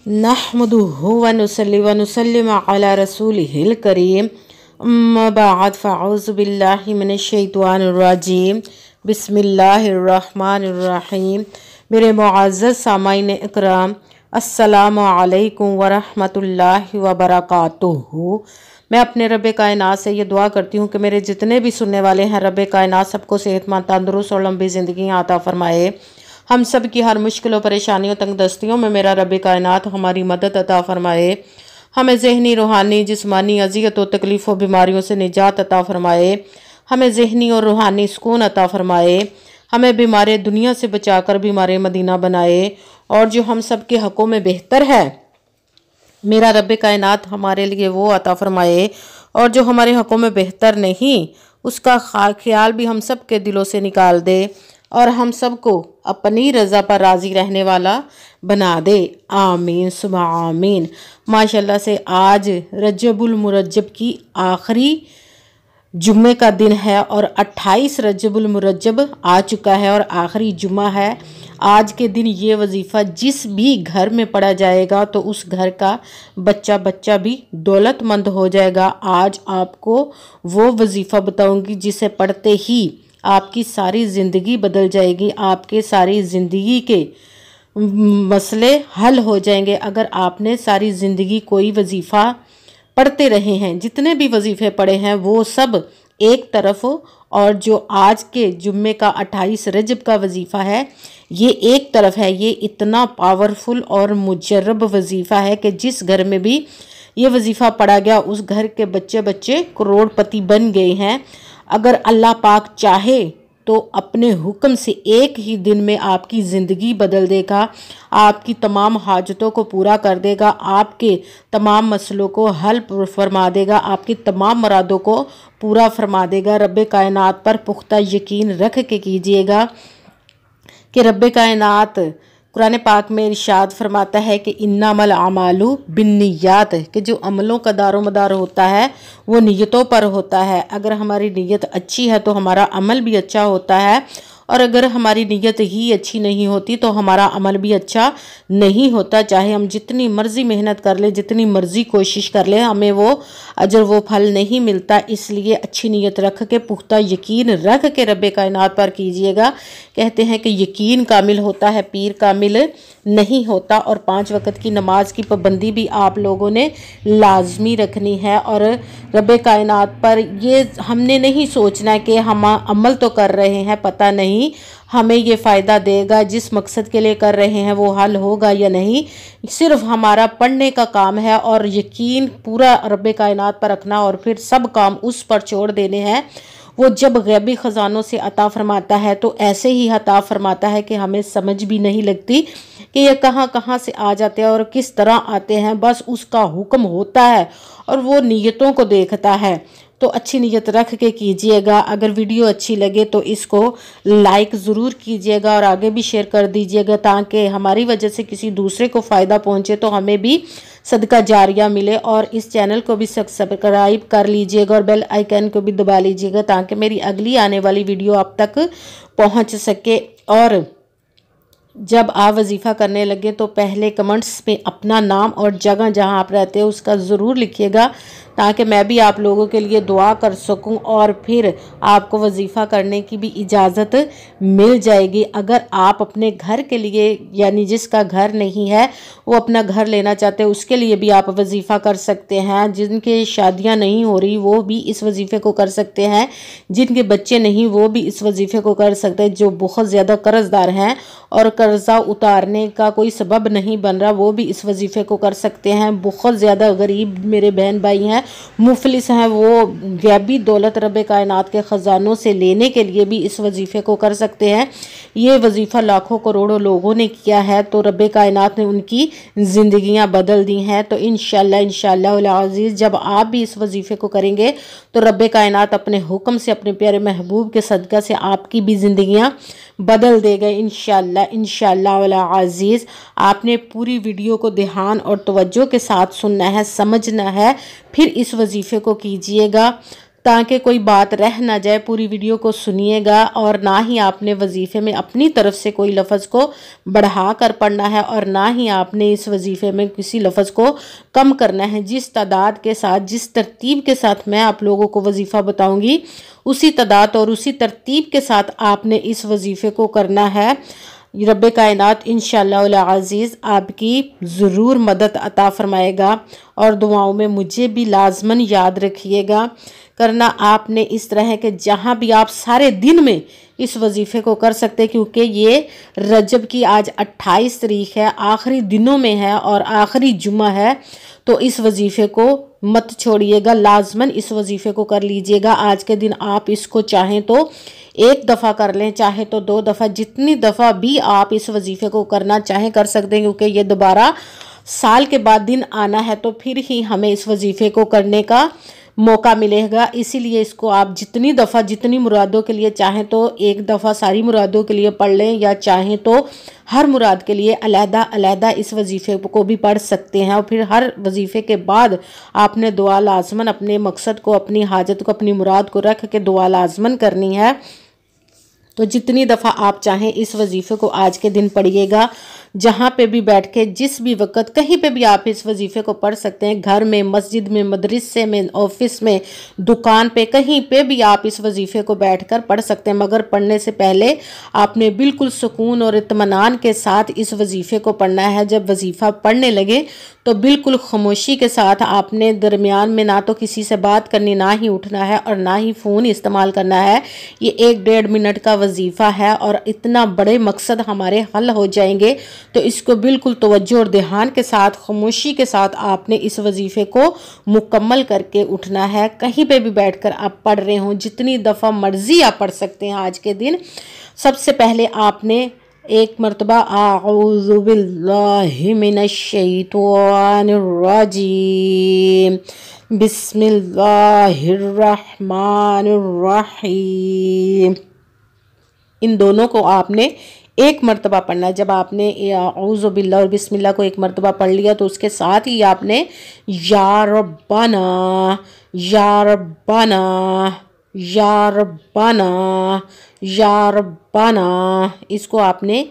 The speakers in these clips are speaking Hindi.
नहमदुहु व नुसल्ली व नुसल्लिम अला रसूलिहिल करीम अम्मा बाद फ़अऊज़ु बिल्लाहि मिनश्शैतानिर रजीम बिस्मिल्लाहिर्रहमानिर रहीम। मेरे मुअज़्ज़ज़ सामाईन इकराम, अस्सलामु अलैकुम व रहमतुल्लाहि व बरकातुहू। मैं अपने रब कायनात से ये दुआ करती हूँ कि मेरे जितने भी सुनने वाले हैं, रब कायनात सबको सेहतमंद, तंदुरुस्त और लंबी ज़िंदगी अता फ़रमाए। हम सब की हर मुश्किलों, परेशानियों, तंगदस्तियों में मेरा रब कायनात हमारी मदद अता फ़रमाए। हमें ज़हनी, रूहानी, जिस्मानी अज़ियत और तकलीफ़ों, बीमारियों से निजात अता फ़रमाए। हमें ज़हनी और रूहानी सुकून अता फ़रमाए। हमें बीमार दुनिया से बचाकर बीमार मदीना बनाए। और जो हम सब के हक़ों में बेहतर है, मेरा रब कायनात हमारे लिए वो अता फ़रमाए। और जो हमारे हक़ों में बेहतर नहीं, उसका ख्याल भी हम सब के दिलों से निकाल दे और हम सबको अपनी रज़ा पर राज़ी रहने वाला बना दे। आमीन सुमा आमीन। माशाल्लाह से आज रजबुल मुरज्जब की आखिरी जुम्मे का दिन है और 28 रजबुल मुरज्जब आ चुका है और आखिरी जुम्मा है। आज के दिन ये वजीफ़ा जिस भी घर में पढ़ा जाएगा तो उस घर का बच्चा बच्चा भी दौलतमंद हो जाएगा। आज आपको वो वजीफ़ा बताऊंगी जिसे पढ़ते ही आपकी सारी ज़िंदगी बदल जाएगी, आपके सारी ज़िंदगी के मसले हल हो जाएंगे। अगर आपने सारी ज़िंदगी कोई वजीफ़ा पढ़ते रहे हैं, जितने भी वजीफ़े पढ़े हैं वो सब एक तरफ, और जो आज के जुम्मे का 28 रजब का वजीफ़ा है ये एक तरफ है। ये इतना पावरफुल और मुजर्रब वजीफ़ा है कि जिस घर में भी ये वजीफ़ा पढ़ा गया उस घर के बच्चे बच्चे करोड़पति बन गए हैं। अगर अल्लाह पाक चाहे तो अपने हुक्म से एक ही दिन में आपकी ज़िंदगी बदल देगा, आपकी तमाम हाजतों को पूरा कर देगा, आपके तमाम मसलों को हल फरमा देगा, आपकी तमाम मुरादों को पूरा फरमा देगा। रब कायनात पर पुख्ता यकीन रख के कीजिएगा कि रब कायनात कुरान पाक में इरशाद फरमाता है कि इन्नमल अमालु बिन्नियात, कि जो अमलों का दारो मदार होता है वो नीयतों पर होता है। अगर हमारी नीयत अच्छी है तो हमारा अमल भी अच्छा होता है, और अगर हमारी नीयत ही अच्छी नहीं होती तो हमारा अमल भी अच्छा नहीं होता। चाहे हम जितनी मर्ज़ी मेहनत कर ले, जितनी मर्ज़ी कोशिश कर ले, हमें वो अजर वो फल नहीं मिलता। इसलिए अच्छी नीयत रख के, पुख्ता यकीन रख के रब कायनात पर कीजिएगा। कहते हैं कि यकीन कामिल होता है, पीर कामिल नहीं होता। और 5 वक़्त की नमाज की पाबंदी भी आप लोगों ने लाजमी रखनी है। और रब कायनात पर ये हमने नहीं सोचना कि हम अमल तो कर रहे हैं, पता नहीं हमें ये फ़ायदा देगा, जिस मकसद के लिए कर रहे हैं वो हल होगा या नहीं। सिर्फ हमारा पढ़ने का काम है और यकीन पूरा रब कायनात पर रखना, और फिर सब काम उस पर छोड़ देने हैं। वो जब गैबी ख़जानों से अता फरमाता है तो ऐसे ही अता फरमाता है कि हमें समझ भी नहीं लगती कि ये कहाँ कहाँ से आ जाते हैं और किस तरह आते हैं। बस उसका हुक्म होता है और वो नीयतों को देखता है। तो अच्छी नीयत रख के कीजिएगा। अगर वीडियो अच्छी लगे तो इसको लाइक ज़रूर कीजिएगा और आगे भी शेयर कर दीजिएगा, ताकि हमारी वजह से किसी दूसरे को फ़ायदा पहुंचे तो हमें भी सदका जारिया मिले। और इस चैनल को भी सब्सक्राइब कर लीजिएगा और बेल आइकन को भी दबा लीजिएगा ताकि मेरी अगली आने वाली वीडियो आप तक पहुंच सके। और जब आप वजीफ़ा करने लगे तो पहले कमेंट्स में अपना नाम और जगह जहां आप रहते हैं उसका ज़रूर लिखिएगा, ताकि मैं भी आप लोगों के लिए दुआ कर सकूं और फिर आपको वजीफ़ा करने की भी इजाज़त मिल जाएगी। अगर आप अपने घर के लिए, यानी जिसका घर नहीं है वो अपना घर लेना चाहते हैं, उसके लिए भी आप वजीफ़ा कर सकते हैं। जिनके शादियां नहीं हो रही वो भी इस वजीफ़े को कर सकते हैं, जिनके बच्चे नहीं वो भी इस वजीफ़े को कर सकते हैं, जो बहुत ज़्यादा कर्ज़दार हैं और कर्ज़ा उतारने का कोई सबब नहीं बन रहा वो भी इस वजीफ़े को कर सकते हैं। बहुत ज़्यादा गरीब मेरे बहन भाई हैं, मुफलिस हैं, वो गैबी दौलत रब कायनात के ख़जानों से लेने के लिए भी इस वजीफ़े को कर सकते हैं। ये वजीफ़ा लाखों करोड़ों लोगों ने किया है तो रब कायनात ने उनकी ज़िंदगियां बदल दी हैं। तो इंशाअल्लाह अज़ीज़ जब आप भी इस वजीफ़े को करेंगे तो रब कायनात अपने हुक्म से, अपने प्यारे महबूब के सदका से आपकी भी ज़िंदगियां बदल देगा इंशाअल्लाह अज़ीज़। आपने पूरी वीडियो को ध्यान और तवज्जो के साथ सुनना है, समझना है, फिर इस वजीफ़े को कीजिएगा ताकि कोई बात रह ना जाए। पूरी वीडियो को सुनिएगा और ना ही आपने वजीफ़े में अपनी तरफ से कोई लफ्ज़ को बढ़ा कर पढ़ना है और ना ही आपने इस वजीफ़े में किसी लफ्ज़ को कम करना है। जिस तादाद के साथ, जिस तरतीब के साथ मैं आप लोगों को वजीफ़ा बताऊंगी, उसी तादाद और उसी तरतीब के साथ आपने इस वजीफ़े को करना है। रब्बे कायनात इंशाअल्लाह अज़ीज़ आपकी ज़रूर मदद अता फ़रमाएगा और दुआओं में मुझे भी लाजमन याद रखिएगा। करना आपने इस तरह के जहाँ भी आप सारे दिन में इस वजीफ़े को कर सकते हैं, क्योंकि ये रजब की आज 28 तारीख है, आखिरी दिनों में है और आखिरी जुमा है। तो इस वजीफ़े को मत छोड़िएगा, लाजमन इस वजीफ़े को कर लीजिएगा। आज के दिन आप इसको चाहें तो एक दफ़ा कर लें, चाहे तो 2 दफ़ा, जितनी दफ़ा भी आप इस वजीफ़े को करना चाहें कर सकते हैं, क्योंकि ये दोबारा साल के बाद दिन आना है तो फिर ही हमें इस वजीफ़े को करने का मौका मिलेगा। इसीलिए इसको आप जितनी दफ़ा, जितनी मुरादों के लिए चाहें तो एक दफ़ा सारी मुरादों के लिए पढ़ लें, या चाहें तो हर मुराद के लिए अलहदा अलहदा इस वजीफ़े को भी पढ़ सकते हैं। और फिर हर वजीफ़े के बाद आपने दुआ लाजमन अपने मकसद को, अपनी हाजत को, अपनी मुराद को रख के दुआ लाजमन करनी है। तो जितनी दफ़ा आप चाहें इस वजीफ़े को आज के दिन पढ़िएगा। जहाँ पे भी बैठ के, जिस भी वक़्त, कहीं पे भी आप इस वजीफ़े को पढ़ सकते हैं। घर में, मस्जिद में, मदरसे में, ऑफिस में, दुकान पे, कहीं पे भी आप इस वजीफ़े को बैठकर पढ़ सकते हैं। मगर पढ़ने से पहले आपने बिल्कुल सुकून और इत्मीनान के साथ इस वजीफ़े को पढ़ना है। जब वजीफ़ा पढ़ने लगे तो बिल्कुल खामोशी के साथ आपने दरमियान में ना तो किसी से बात करनी, ना ही उठना है और ना ही फ़ोन इस्तेमाल करना है। ये 1-1.5 मिनट का वजीफ़ा है और इतना बड़े मकसद हमारे हल हो जाएंगे। तो इसको बिल्कुल तवज्जो और ध्यान के साथ, खामोशी के साथ आपने इस वजीफ़े को मुकम्मल करके उठना है। कहीं पे भी बैठकर आप पढ़ रहे हों, जितनी दफ़ा मर्ज़ी आप पढ़ सकते हैं आज के दिन। सबसे पहले आपने एक मरतबा आऊज़ु बिल्लाहि मिनश्शैतानिर्रजीम बिस्मिल्लाहिर्रहमानिर्रहीम, इन दोनों को आपने एक मरतबा पढ़ना है। जब आपने आऊज़ु बिल्लाह और बिस्मिल्लाह को एक मरतबा पढ़ लिया तो उसके साथ ही आपने या रब्बाना, या रब्बाना, या रब्बाना, या रब्बाना, इसको आपने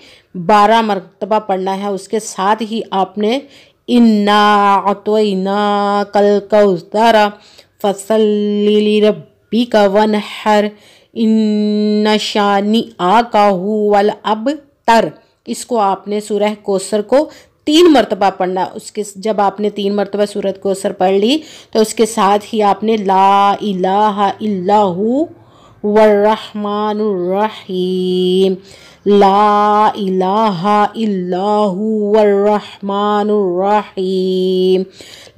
12 मरतबा पढ़ना है। उसके साथ ही आपने इन्ना अतोइना कल कौसर फसल्लि लिरब्बिका वनहर इन्ना शानी आकाहु वल अबतर, इसको आपने सूरह कौसर को 3 मरतबा पढ़ना। उसके जब आपने 3 मरतबा सूरत कौसर पढ़ ली तो उसके साथ ही आपने ला इलाहा इल्लाहु वर्रहमानुर्रहीम, ला इलाहा इल्लाहु वर्रहमानुर्रहीम,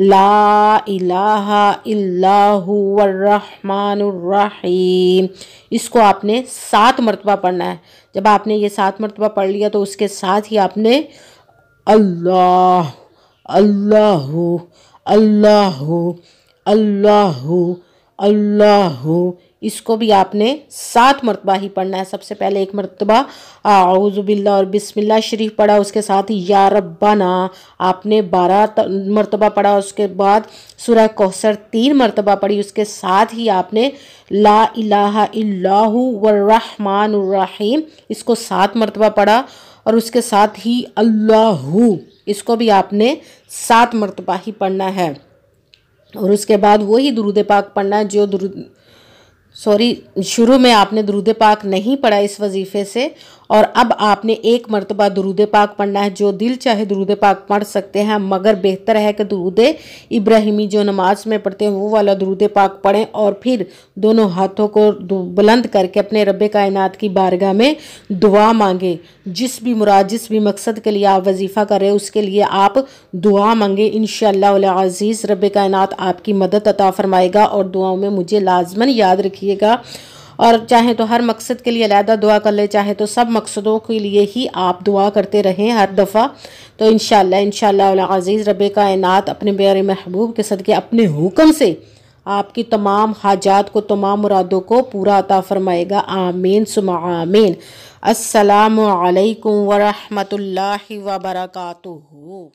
ला इलाहा इल्लाहु वर्रहमानुर्रहीम, इसको आपने 7 मरतबा पढ़ना है। जब आपने ये 7 मरतबा पढ़ लिया तो उसके साथ ही आपने अल्लाह अल्लाहु अल्लाहु अल्लाहु अल्लाहु, इसको भी आपने 7 मरतबा ही पढ़ना है। सबसे पहले एक मरतबा आऊज़ु बिल्लाह और बिस्मिल्लाह शरीफ पढ़ा, उसके साथ ही या रब्बाना आपने 12 मरतबा पढ़ा। उसके बाद सूरह कौसर 3 मरतबा पढ़ी। उसके साथ ही आपने ला इलाहा इल्लाहु वर्रहमानुर्रहीम, इसको 7 मरतबा पढ़ा। और उसके साथ ही अल्लाहु, इसको भी आपने 7 मरतबा ही पढ़ना है। और उसके बाद वही दुरूद पाक पढ़ना है जो शुरू में आपने दुरूद पाक नहीं पढ़ा इस वजीफ़े से। और अब आपने एक मरतबा दुरूद पाक पढ़ना है। जो दिल चाहे दुरूद पाक पढ़ सकते हैं, मगर बेहतर है कि दुरूद इब्राहिमी जो नमाज में पढ़ते हैं वो वाला दुरूद पाक पढ़ें। और फिर दोनों हाथों को बुलंद करके अपने रब्बे कायनात की बारगाह में दुआ मांगे। जिस भी मुराद, जिस भी मकसद के लिए आप वजीफ़ा कर रहे हैं उसके लिए आप दुआ मांगे। इंशाअल्लाह अज़ीज़ रब्बे कायनात आपकी मदद अता फ़रमाएगा। और दुआओं में मुझे लाजमन याद रखिएगा। और चाहे तो हर मकसद के लिए अलहदा दुआ कर ले, चाहे तो सब मकसदों के लिए ही आप दुआ करते रहें हर दफ़ा। तो इंशाअल्लाह अज़ीज़ रब्बे कायनात अपने प्यारे महबूब के सदक़े अपने हुक्म से आपकी तमाम हाजात को, तमाम मुरादों को पूरा अता फ़रमाएगा। आमीन सुम्मा आमीन। अस्सलामु अलैकुम व रहमतुल्लाहि व बरकातुहू।